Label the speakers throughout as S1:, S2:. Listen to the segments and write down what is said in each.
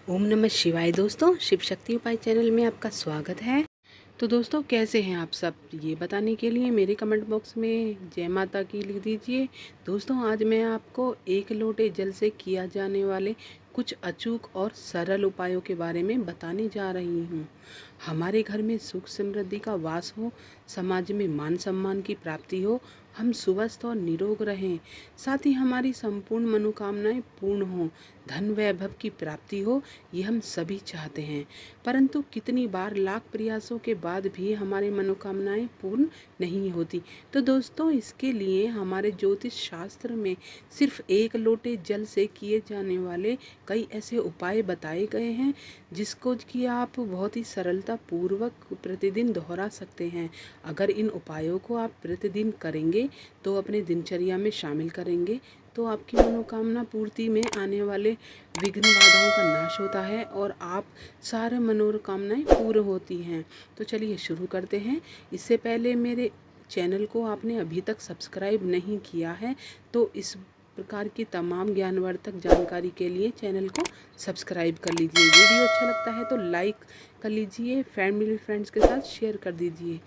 S1: ओम नमः शिवाय। दोस्तों, शिव शक्ति उपाय चैनल में आपका स्वागत है। तो दोस्तों, कैसे हैं आप सब, ये बताने के लिए मेरे कमेंट बॉक्स में जय माता की लिख दीजिए। दोस्तों, आज मैं आपको एक लोटे जल से किया जाने वाले कुछ अचूक और सरल उपायों के बारे में बताने जा रही हूँ। हमारे घर में सुख समृद्धि का वास हो, समाज में मान सम्मान की प्राप्ति हो, हम स्वस्थ और निरोग रहें, साथ ही हमारी संपूर्ण मनोकामनाएं पूर्ण हों, धन वैभव की प्राप्ति हो, ये हम सभी चाहते हैं। परंतु कितनी बार लाख प्रयासों के बाद भी हमारी मनोकामनाएं पूर्ण नहीं होती। तो दोस्तों, इसके लिए हमारे ज्योतिष शास्त्र में सिर्फ एक लोटे जल से किए जाने वाले कई ऐसे उपाय बताए गए हैं, जिसको कि आप बहुत ही सरलता पूर्वक प्रतिदिन दोहरा सकते हैं। अगर इन उपायों को आप प्रतिदिन करेंगे, तो अपने दिनचर्या में शामिल करेंगे, तो आपकी मनोकामना पूर्ति में आने वाले विघ्न बाधाओं का नाश होता है और आप सारे मनोकामनाएं पूर्ण होती हैं। तो चलिए शुरू करते हैं। इससे पहले मेरे चैनल को आपने अभी तक सब्सक्राइब नहीं किया है, तो इस प्रकार की तमाम ज्ञानवर्धक जानकारी के लिए चैनल को सब्सक्राइब कर लीजिए। वीडियो अच्छा लगता है तो लाइक कर लीजिए, फैमिली फ्रेंड्स के साथ शेयर कर दीजिए।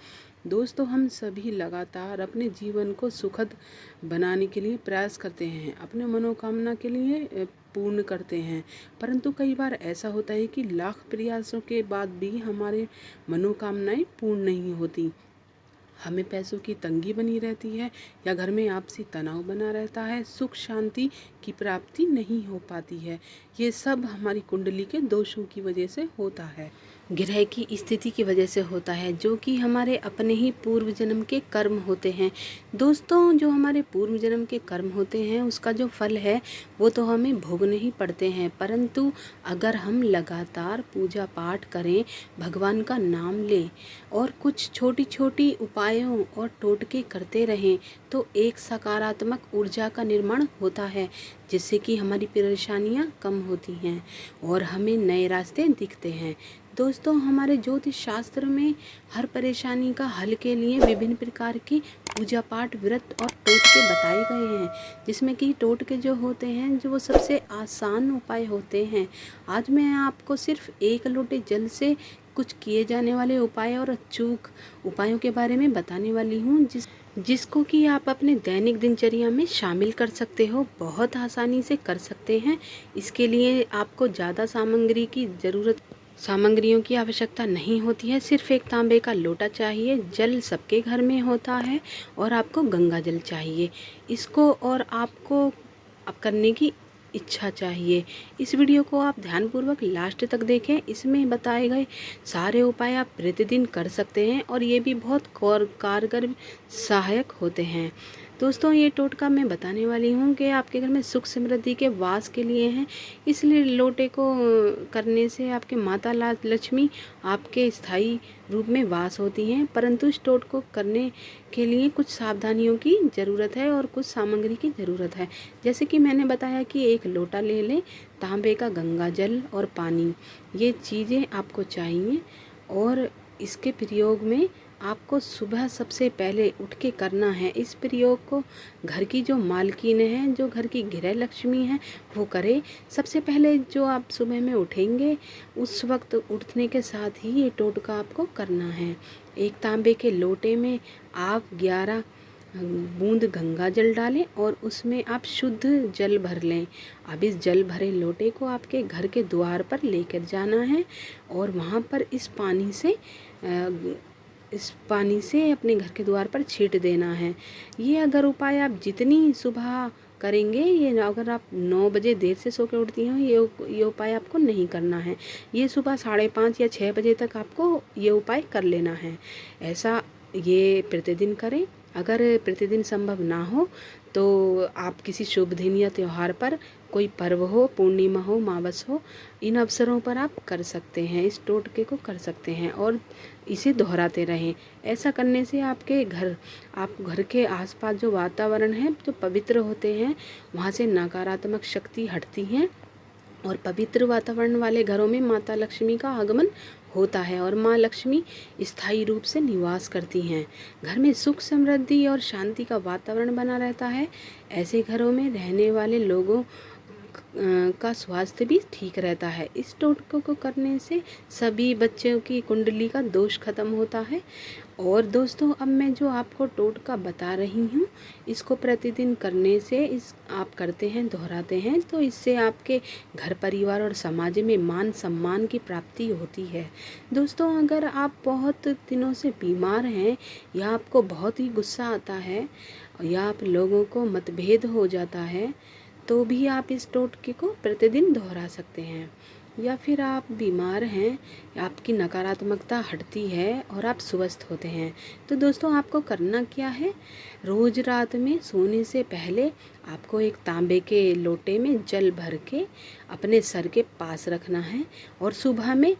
S1: दोस्तों, हम सभी लगातार अपने जीवन को सुखद बनाने के लिए प्रयास करते हैं, अपने मनोकामना के लिए पूर्ण करते हैं। परंतु कई बार ऐसा होता है कि लाख प्रयासों के बाद भी हमारे मनोकामनाएं पूर्ण नहीं होती। हमें पैसों की तंगी बनी रहती है या घर में आपसी तनाव बना रहता है, सुख शांति की प्राप्ति नहीं हो पाती है। ये सब हमारी कुंडली के दोषों की वजह से होता है, ग्रह की स्थिति की वजह से होता है, जो कि हमारे अपने ही पूर्व जन्म के कर्म होते हैं। दोस्तों, जो हमारे पूर्व जन्म के कर्म होते हैं, उसका जो फल है वो तो हमें भोगने ही पड़ते हैं। परंतु अगर हम लगातार पूजा पाठ करें, भगवान का नाम लें और कुछ छोटी छोटी उपायों और टोटके करते रहें, तो एक सकारात्मक ऊर्जा का निर्माण होता है, जिससे कि हमारी परेशानियां कम होती हैं और हमें नए रास्ते दिखते हैं। दोस्तों, हमारे ज्योतिष शास्त्र में हर परेशानी का हल के लिए विभिन्न प्रकार की पूजा पाठ, व्रत और टोटके बताए गए हैं, जिसमें कि टोटके जो होते हैं, जो वो सबसे आसान उपाय होते हैं। आज मैं आपको सिर्फ एक लोटे जल से कुछ किए जाने वाले उपाय और अचूक उपायों के बारे में बताने वाली हूँ, जिसको कि आप अपने दैनिक दिनचर्या में शामिल कर सकते हो, बहुत आसानी से कर सकते हैं। इसके लिए आपको ज़्यादा सामग्रियों की आवश्यकता नहीं होती है। सिर्फ एक तांबे का लोटा चाहिए, जल सबके घर में होता है, और आपको गंगा जल चाहिए। इसको और आपको अब करने की इच्छा चाहिए। इस वीडियो को आप ध्यानपूर्वक लास्ट तक देखें। इसमें बताए गए सारे उपाय आप प्रतिदिन कर सकते हैं और ये भी बहुत कारगर सहायक होते हैं। दोस्तों, ये टोटका मैं बताने वाली हूँ कि आपके घर में सुख समृद्धि के वास के लिए हैं। इसलिए लोटे को करने से आपके माता लक्ष्मी आपके स्थायी रूप में वास होती हैं। परंतु इस टोट को करने के लिए कुछ सावधानियों की ज़रूरत है और कुछ सामग्री की ज़रूरत है। जैसे कि मैंने बताया कि एक लोटा ले लें, तांबे का गंगा जल और पानी, ये चीज़ें आपको चाहिए। और इसके प्रयोग में आपको सुबह सबसे पहले उठ के करना है। इस प्रयोग को घर की जो मालकिन है, जो घर की गृह लक्ष्मी है, वो करे। सबसे पहले जो आप सुबह में उठेंगे, उस वक्त उठने के साथ ही ये टोटका आपको करना है। एक तांबे के लोटे में आप 11 बूंद गंगा जल डालें और उसमें आप शुद्ध जल भर लें। अब इस जल भरे लोटे को आपके घर के द्वार पर लेकर जाना है और वहाँ पर इस पानी से अपने घर के द्वार पर छींट देना है। ये अगर उपाय आप जितनी सुबह करेंगे, ये अगर आप 9 बजे देर से सो के उठती हैं, ये उपाय आपको नहीं करना है। ये सुबह 5:30 या 6 बजे तक आपको ये उपाय कर लेना है। ऐसा ये प्रतिदिन करें। अगर प्रतिदिन संभव ना हो तो आप किसी शुभ दिन या त्यौहार पर, कोई पर्व हो, पूर्णिमा हो, मावस हो, इन अवसरों पर आप कर सकते हैं, इस टोटके को कर सकते हैं और इसे दोहराते रहें। ऐसा करने से आप घर के आसपास जो वातावरण है, जो पवित्र होते हैं, वहाँ से नकारात्मक शक्ति हटती हैं और पवित्र वातावरण वाले घरों में माता लक्ष्मी का आगमन होता है और माँ लक्ष्मी स्थायी रूप से निवास करती हैं। घर में सुख समृद्धि और शांति का वातावरण बना रहता है। ऐसे घरों में रहने वाले लोगों का स्वास्थ्य भी ठीक रहता है। इस टोटके को करने से सभी बच्चों की कुंडली का दोष खत्म होता है। और दोस्तों, अब मैं जो आपको टोटका बता रही हूँ, इसको प्रतिदिन करने से आप करते हैं, दोहराते हैं, तो इससे आपके घर परिवार और समाज में मान सम्मान की प्राप्ति होती है। दोस्तों, अगर आप बहुत दिनों से बीमार हैं या आपको बहुत ही गुस्सा आता है या आप लोगों को मतभेद हो जाता है, तो भी आप इस टोटके को प्रतिदिन दोहरा सकते हैं। या फिर आप बीमार हैं, आपकी नकारात्मकता हटती है और आप स्वस्थ होते हैं। तो दोस्तों, आपको करना क्या है, रोज़ रात में सोने से पहले आपको एक तांबे के लोटे में जल भर के अपने सर के पास रखना है और सुबह में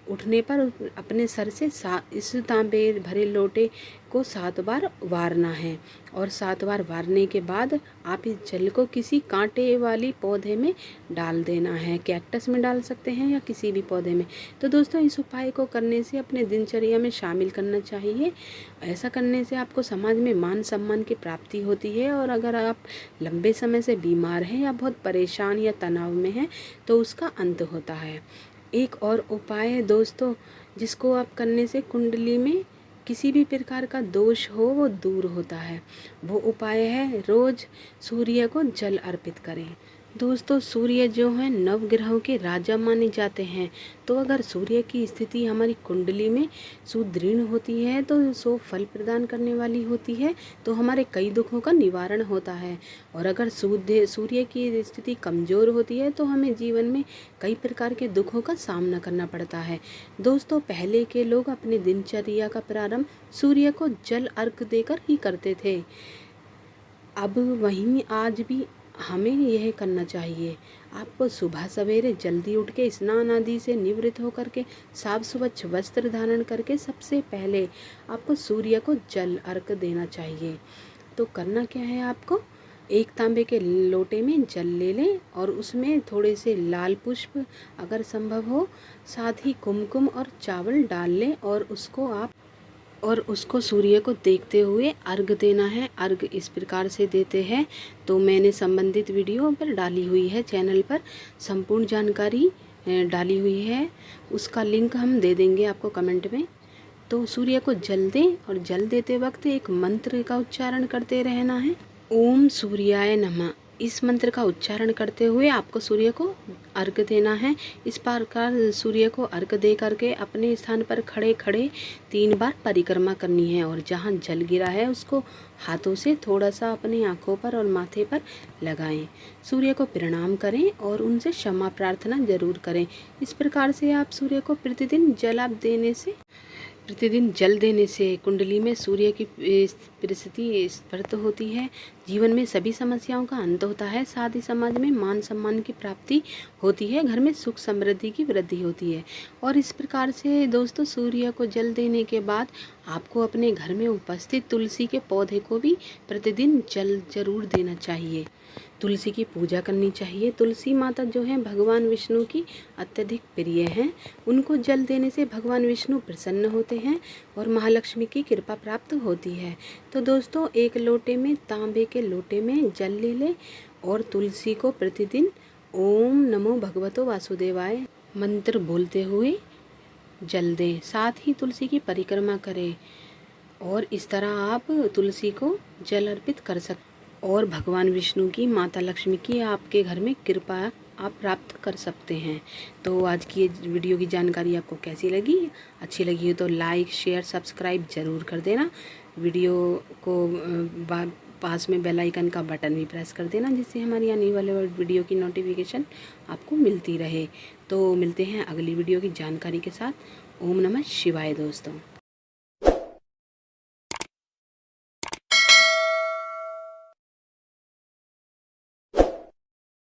S1: उठने पर अपने सर से इस तांबे भरे लोटे को 7 बार वारना है। और 7 बार वारने के बाद आप इस जल को किसी कांटे वाली पौधे में डाल देना है। कैक्टस में डाल सकते हैं या किसी भी पौधे में। तो दोस्तों, इस उपाय को करने से अपने दिनचर्या में शामिल करना चाहिए। ऐसा करने से आपको समाज में मान सम्मान की प्राप्ति होती है। और अगर आप लंबे समय से बीमार हैं या बहुत परेशान या तनाव में हैं, तो उसका अंत होता है। एक और उपाय है दोस्तों, जिसको आप करने से कुंडली में किसी भी प्रकार का दोष हो वो दूर होता है। वो उपाय है, रोज़ सूर्य को जल अर्पित करें। दोस्तों, सूर्य जो है नवग्रहों के राजा माने जाते हैं। तो अगर सूर्य की स्थिति हमारी कुंडली में सुदृढ़ होती है तो सो फल प्रदान करने वाली होती है, तो हमारे कई दुखों का निवारण होता है। और अगर सूर्य की स्थिति कमज़ोर होती है तो हमें जीवन में कई प्रकार के दुखों का सामना करना पड़ता है। दोस्तों, पहले के लोग अपने दिनचर्या का प्रारंभ सूर्य को जल अर्घ देकर ही करते थे। अब वहीं आज भी हमें यह करना चाहिए। आपको सुबह सवेरे जल्दी उठ के स्नान आदि से निवृत्त होकर के साफ स्वच्छ वस्त्र धारण करके सबसे पहले आपको सूर्य को जल अर्घ देना चाहिए। तो करना क्या है, आपको एक तांबे के लोटे में जल ले लें और उसमें थोड़े से लाल पुष्प अगर संभव हो, साथ ही कुमकुम और चावल डाल लें और उसको सूर्य को देखते हुए अर्घ देना है। अर्घ इस प्रकार से देते हैं। तो मैंने संबंधित वीडियो पर डाली हुई है, चैनल पर संपूर्ण जानकारी डाली हुई है, उसका लिंक हम दे देंगे आपको कमेंट में। तो सूर्य को जल दें और जल देते वक्त एक मंत्र का उच्चारण करते रहना है, ओम सूर्याय नमः। इस मंत्र का उच्चारण करते हुए आपको सूर्य को अर्घ देना है। इस प्रकार सूर्य को अर्घ दे करके अपने स्थान पर खड़े खड़े 3 बार परिक्रमा करनी है। और जहाँ जल गिरा है उसको हाथों से थोड़ा सा अपनी आँखों पर और माथे पर लगाएं। सूर्य को प्रणाम करें और उनसे क्षमा प्रार्थना जरूर करें। इस प्रकार से आप सूर्य को प्रतिदिन जल देने से कुंडली में सूर्य की परिस्थिति स्फुरित होती है। जीवन में सभी समस्याओं का अंत होता है। साथ ही समाज में मान सम्मान की प्राप्ति होती है। घर में सुख समृद्धि की वृद्धि होती है। और इस प्रकार से दोस्तों, सूर्य को जल देने के बाद आपको अपने घर में उपस्थित तुलसी के पौधे को भी प्रतिदिन जल जरूर देना चाहिए। तुलसी की पूजा करनी चाहिए। तुलसी माता जो है भगवान विष्णु की अत्यधिक प्रिय हैं। उनको जल देने से भगवान विष्णु प्रसन्न होते हैं और महालक्ष्मी की कृपा प्राप्त होती है। तो दोस्तों, एक लोटे में तांबे के लोटे में जल ले लें और तुलसी को प्रतिदिन ओम नमो भगवतो वासुदेवाय मंत्र बोलते हुए जल दें। साथ ही तुलसी की परिक्रमा करें और इस तरह आप तुलसी को जल अर्पित कर सकते हैं और भगवान विष्णु की, माता लक्ष्मी की आपके घर में कृपा आप प्राप्त कर सकते हैं। तो आज की ये वीडियो की जानकारी आपको कैसी लगी? अच्छी लगी हो तो लाइक शेयर सब्सक्राइब ज़रूर कर देना। वीडियो को पास में बेल आइकन का बटन भी प्रेस कर देना, जिससे हमारी आने वाले वीडियो की नोटिफिकेशन आपको मिलती रहे। तो मिलते हैं अगली वीडियो की जानकारी के साथ। ओम नमः शिवाय दोस्तों।